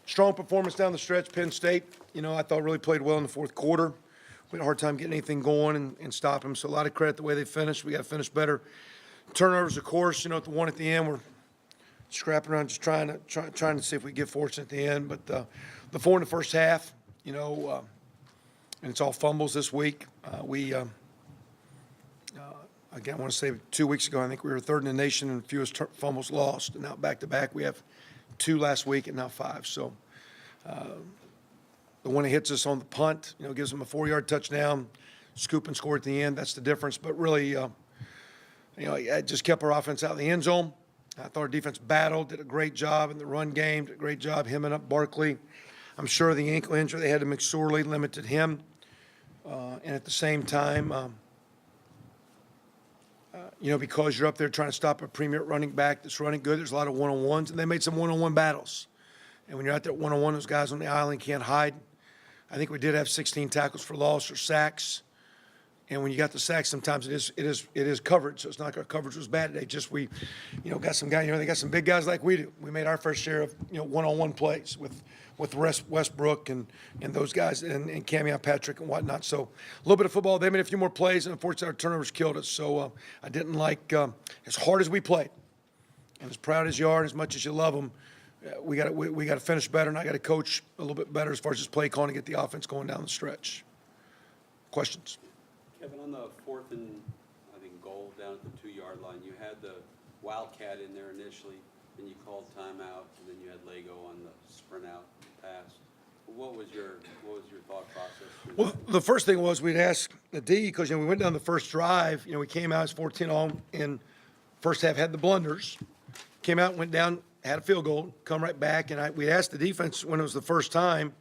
Strong performance down the stretch. Penn State, I thought really played well in the fourth quarter. We had a hard time getting anything going and stop them. So a lot of credit the way they finished. We got to finish better. Turnovers, of course, the one at the end, we're scrapping around just trying to see if we get fortunate at the end. But the four in the first half, and it's all fumbles this week. Again, I want to say 2 weeks ago, I think we were third in the nation in fewest fumbles lost. And now back-to-back, we have 2 last week and now 5. So the one that hits us on the punt, gives them a 4-yard touchdown, scoop and score at the end. That's the difference. But really, it just kept our offense out of the end zone. I thought our defense battled, did a great job in the run game, did a great job hemming up Barkley. I'm sure the ankle injury they had to McSorley limited him. And at the same time, because you're up there trying to stop a premier running back that's running good, there's a lot of one-on-ones, and they made some one-on-one battles. And when you're out there one-on-one, those guys on the island can't hide. I think we did have 16 tackles for loss or sacks. And when you got the sacks, sometimes it is coverage. So it's not like our coverage was bad today. Just we, got some guys. They got some big guys like we do. We made our fair share of one-on-one plays with Westbrook and those guys and Camion Patrick and whatnot. So a little bit of football. They made a few more plays, and unfortunately our turnovers killed us. So I didn't like as hard as we played, and as proud as you are, and as much as you love them, we got to finish better, and I got to coach a little bit better as far as just play calling to get the offense going down the stretch. Questions? Kevin, on the fourth and, I think, goal down at the 2-yard line, you had the Wildcat in there initially, then you called timeout, and then you had Lego on the sprint out pass. What was your thought process? Well, the first thing was we'd ask the D, because we went down the first drive. We came out as 14 on, and first half had the blunders. Came out, went down, had a field goal, come right back, and we asked the defense when it was the first time,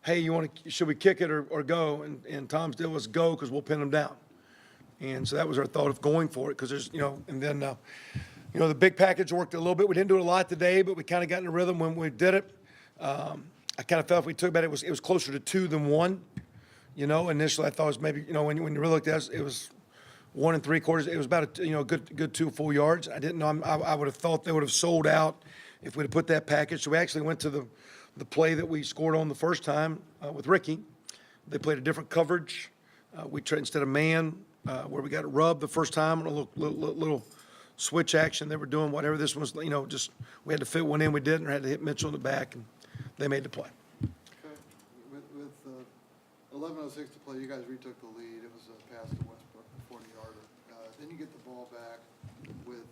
hey, should we kick it or go? And Tom's deal was go because we'll pin them down. And so that was our thought of going for it because there's, and then, the big package worked a little bit. We didn't do it a lot today, but we kind of got in a rhythm when we did it. I kind of felt if we took about it was closer to 2 than 1. Initially I thought it was maybe, when you really looked at it was 1 3/4. It was about a good 2 full yards. I didn't know. I would have thought they would have sold out if we'd have put that package. So we actually went to the play that we scored on the first time with Ricky. They played a different coverage. We tried instead of man, where we got it rubbed the first time, a little switch action they were doing, whatever this was, just we had to fit one in, we didn't, or had to hit Mitchell in the back, and they made the play. Okay. With 11:06 to play, you guys retook the lead. It was a pass to Westbrook, a 40-yarder. Then you get the ball back with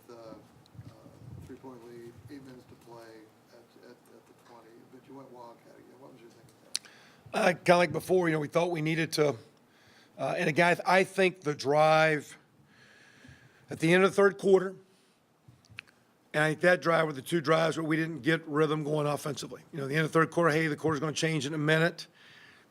3-point lead, 8 minutes to play at the 20, but you went Wildcat again. What was your thinking there? Kind of like before, we thought we needed to, and again, I think the drive at the end of the third quarter, and I think that drive were the 2 drives where we didn't get rhythm going offensively. The end of the third quarter, hey, the quarter's going to change in a minute,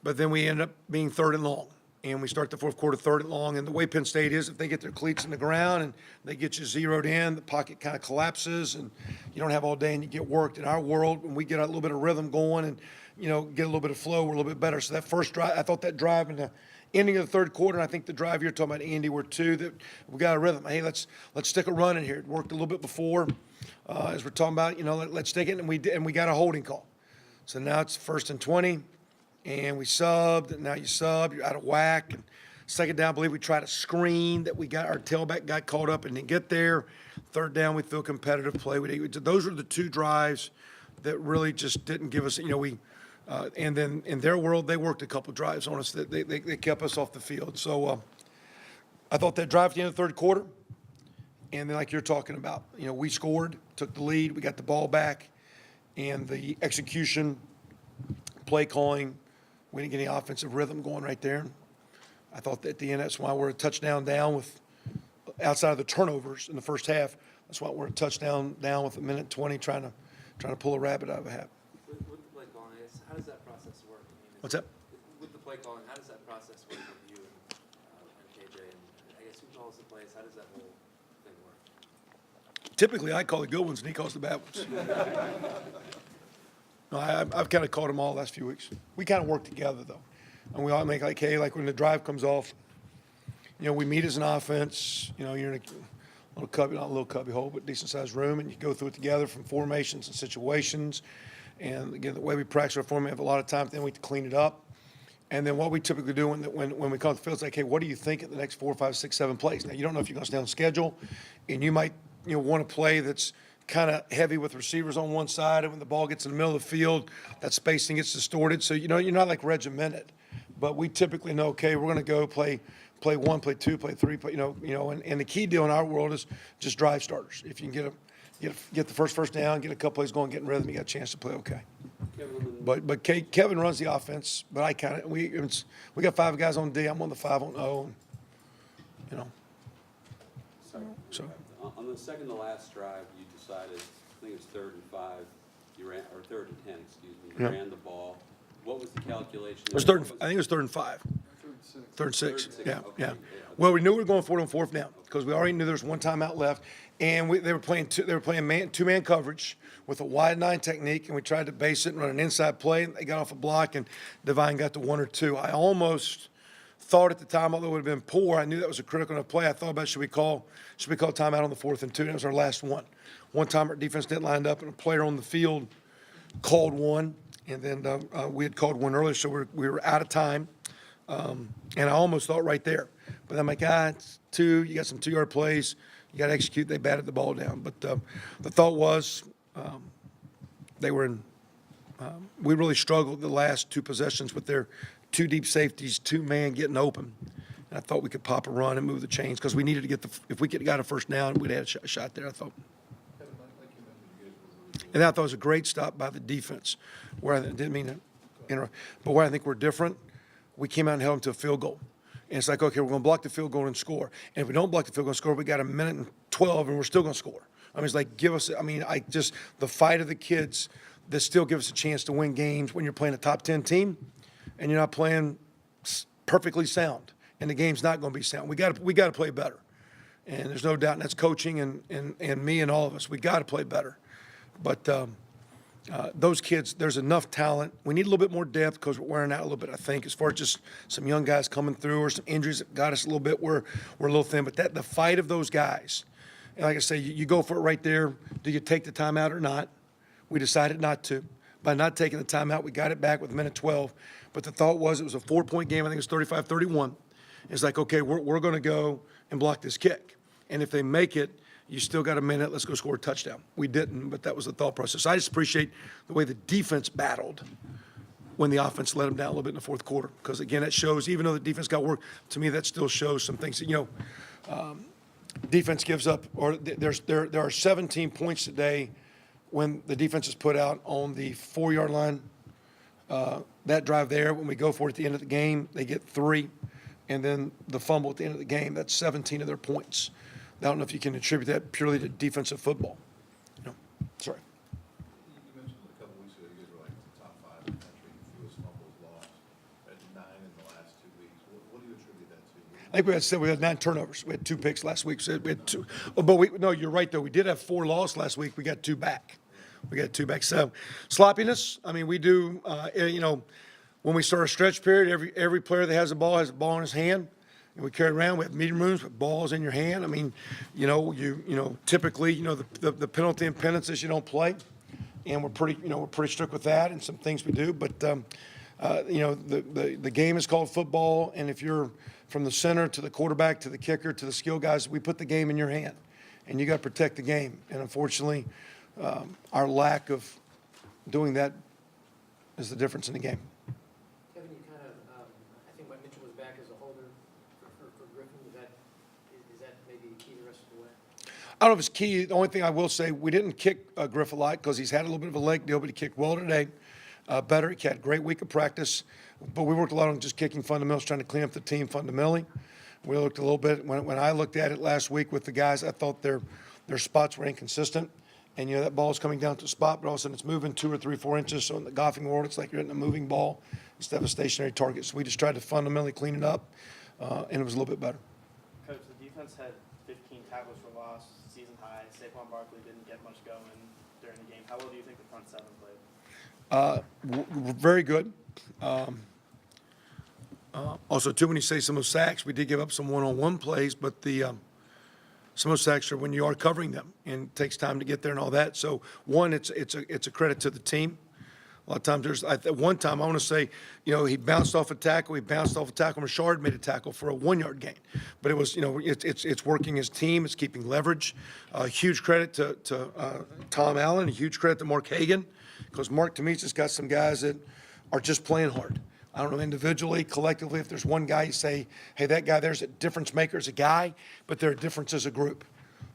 but then we end up being 3rd and long. And we start the fourth quarter 3rd and long. And the way Penn State is, if they get their cleats in the ground and they get you zeroed in, the pocket kind of collapses and you don't have all day and you get worked. In our world, when we get a little bit of rhythm going and, get a little bit of flow, we're a little bit better. So that first drive, I thought that drive in the ending of the third quarter, and I think the drive you're talking about, Andy, were 2 that we got a rhythm. Hey, let's stick a run in here. It worked a little bit before. As we're talking about, let's take it, and we got a holding call. So now it's 1st and 20. And we subbed, and now you sub, you're out of whack. And second down, I believe we tried a screen that we got, our tailback got caught up and didn't get there. Third down, we threw a competitive play. Those were the 2 drives that really just didn't give us, and then in their world, they worked a couple drives on us that they kept us off the field. So I thought that drive at the end of the third quarter, and then like you're talking about, we scored, took the lead, we got the ball back, and the execution, play calling, we didn't get any offensive rhythm going right there. I thought that at the end, that's why we're a touchdown down with, outside of the turnovers in the first half, that's why we're a touchdown down with 1:20 trying to pull a rabbit out of a hat. With the play calling, how does that process work? What's that? With the play calling, how does that process work with you and KJ? And I guess who calls the plays? How does that whole thing work? Typically, I call the good ones and he calls the bad ones. No, I've kind of caught them all the last few weeks. We kind of work together, though. And we all make like, hey, like when the drive comes off, we meet as an offense. You're in a little cubby hole, but decent-sized room, and you go through it together from formations and situations. And again, the way we practice our form, we have a lot of time, then we clean it up. And then what we typically do when we come to the field, it's like, hey, what do you think at the next 4, 5, 6, 7 plays? Now, you don't know if you're going to stay on schedule, and you might, want to play that's kind of heavy with receivers on one side, and when the ball gets in the middle of the field, that spacing gets distorted. So, you're not like regimented. But we typically know, okay, we're going to go play 1, play 2, play 3, and the key deal in our world is just drive starters. If you can get the first down, get a couple plays going, get in rhythm, you got a chance to play okay. But Kevin runs the offense, but we got 5 guys on D. I'm on the 5 on O. So On the second to last drive, you decided, I think it was 3rd and 5, you ran, or 3rd and 10, excuse me, you Yeah. ran the ball. What was the calculation? I think it was 3rd and 5. 3rd and 6. Yeah, Okay. yeah. Well, we knew we were going for it on 4th down because we already knew there was one timeout left, and they were playing two-man coverage with a wide 9 technique, and we tried to base it and run an inside play. And they got off a block, and Divine got to 1 or 2. I almost thought at the time, although it would have been poor, I knew that was a critical enough play. I thought about should we call timeout on the 4th and 2? And that was our last one. One time our defense didn't line up, and a player on the field called one, and then we had called one earlier, so we were out of time. And I almost thought right there. But I'm like, it's 2, you got some 2-yard plays, you got to execute. They batted the ball down. But the thought was we really struggled the last 2 possessions with their 2 deep safeties, 2-man getting open. And I thought we could pop a run and move the chains because we needed to if we got a first down, we'd had a shot there, I thought. And I thought it was a great stop by the defense, where I didn't mean to interrupt, but where I think we're different, we came out and held them to a field goal. And it's like, okay, we're going to block the field goal and score. And if we don't block the field goal and score, we got 1 minute and 12, and we're still going to score. I mean, it's like, the fight of the kids that still give us a chance to win games when you're playing a top 10 team and you're not playing perfectly sound. And the game's not going to be sound. We got to play better. And there's no doubt, and that's coaching and me and all of us. We got to play better. But those kids, there's enough talent. We need a little bit more depth because we're wearing out a little bit, I think, as far as just some young guys coming through or some injuries that got us a little bit. We're a little thin. But the fight of those guys, and like I say, you go for it right there. Do you take the timeout or not? We decided not to. By not taking the timeout, we got it back with 1:12. But the thought was it was a 4-point game. I think it was 35-31. It's like, okay, we're going to go and block this kick. And if they make it, you still got a minute, let's go score a touchdown. We didn't, but that was the thought process. I just appreciate the way the defense battled when the offense let them down a little bit in the 4th quarter. Because, again, that shows, even though the defense got work, to me that still shows some things that, defense gives up, or there are 17 points today when the defense is put out on the 4-yard line. That drive there, when we go for it at the end of the game, they get 3. And then the fumble at the end of the game, that's 17 of their points. I don't know if you can attribute that purely to defensive football. Sorry. You mentioned a couple weeks ago, you guys were like the top 5 in the country in fewest fumbles lost. At 9 in the last 2 weeks. What do you attribute that to? I think we had 9 turnovers. We had 2 picks last week. So we had 2. Oh, but no, you're right though. We did have 4 losses last week. We got 2 back. So sloppiness. I mean, we do. When we start a stretch period, every player that has a ball in his hand. And we carry it around. We have meeting rooms with balls in your hand. I mean, typically, the penalty and penances you don't play, and we're pretty strict with that and some things we do. But the game is called football, and if you're from the center to the quarterback to the kicker to the skill guys, we put the game in your hand, and you got to protect the game. And unfortunately, our lack of doing that is the difference in the game. Kevin, you kind of, I think when Mitchell was back as a holder for Griffin, is that maybe the key the rest of the way? I don't know if it's key. The only thing I will say, we didn't kick Griff a lot because he's had a little bit of a leg deal, but he kicked well today. Better. He had a great week of practice. But we worked a lot on just kicking fundamentals, trying to clean up the team fundamentally. We looked a little bit, when I looked at it last week with the guys, I thought their spots were inconsistent. And, that ball's coming down to the spot, but all of a sudden it's moving 2 or 3, 4 inches. So in the golfing world, it's like you're hitting a moving ball instead of a stationary target. So we just tried to fundamentally clean it up, and it was a little bit better. Coach, the defense had 15 tackles for loss, season high. Saquon Barkley didn't get much going during the game. How well do you think the front 7 played? Very good. Also, too, when you say some of those sacks, we did give up some one-on-one plays, but some of those sacks are when you are covering them, and it takes time to get there and all that. So, one, it's a credit to the team. A lot of times at one time, I want to say, he bounced off a tackle, Richard made a tackle for a 1-yard gain. But it was, it's working as a team, it's keeping leverage. Huge credit to Tom Allen, a huge credit to Mark Hagan, because Mark, to me, has got some guys that are just playing hard. I don't know individually, collectively, if there's one guy you say, hey, that guy there's a difference maker as a guy, but they're a difference as a group.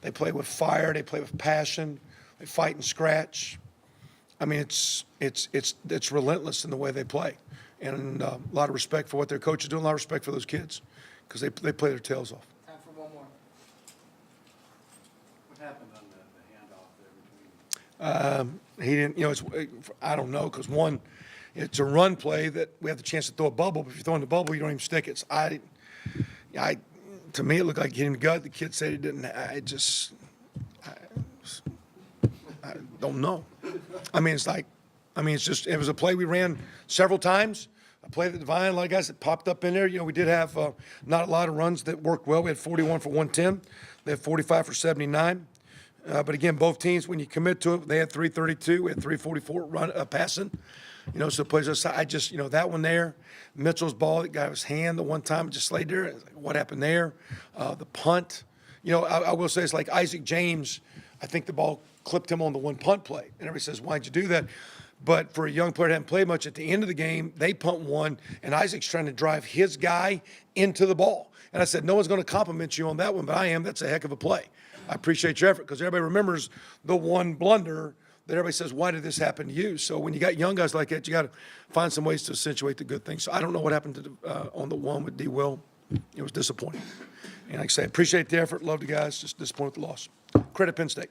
They play with fire, they play with passion, they fight and scratch. I mean, it's relentless in the way they play. And a lot of respect for what their coach is doing, a lot of respect for those kids, because they play their tails off. Time for one more. What happened on the handoff there between? He didn't, I don't know, because one, it's a run play that we have the chance to throw a bubble, but if you throw in the bubble, you don't even stick it. So to me, it looked like he hit him in the gut. The kid said he didn't. I don't know. It was a play we ran several times, a play that Divine, a lot of guys that popped up in there. We did have not a lot of runs that worked well. We had 41 for 110. They had 45 for 79. But again, both teams, when you commit to it, they had 332. We had 344 passing. So plays aside, that one there, Mitchell's ball, that got his hand the one time, just laid there. What happened there? The punt. I will say it's like Isaac James. I think the ball clipped him on the one punt play. And everybody says, why'd you do that? But for a young player that hadn't played much, at the end of the game, they punt one, and Isaac's trying to drive his guy into the ball. And I said, no one's going to compliment you on that one, but I am. That's a heck of a play. I appreciate your effort, because everybody remembers the one blunder that everybody says, why did this happen to you? So when you got young guys like that, you got to find some ways to accentuate the good things. So I don't know what happened to on the one with D. Will. It was disappointing. And like I say, appreciate the effort, love the guys, just disappointed with the loss. Credit Penn State.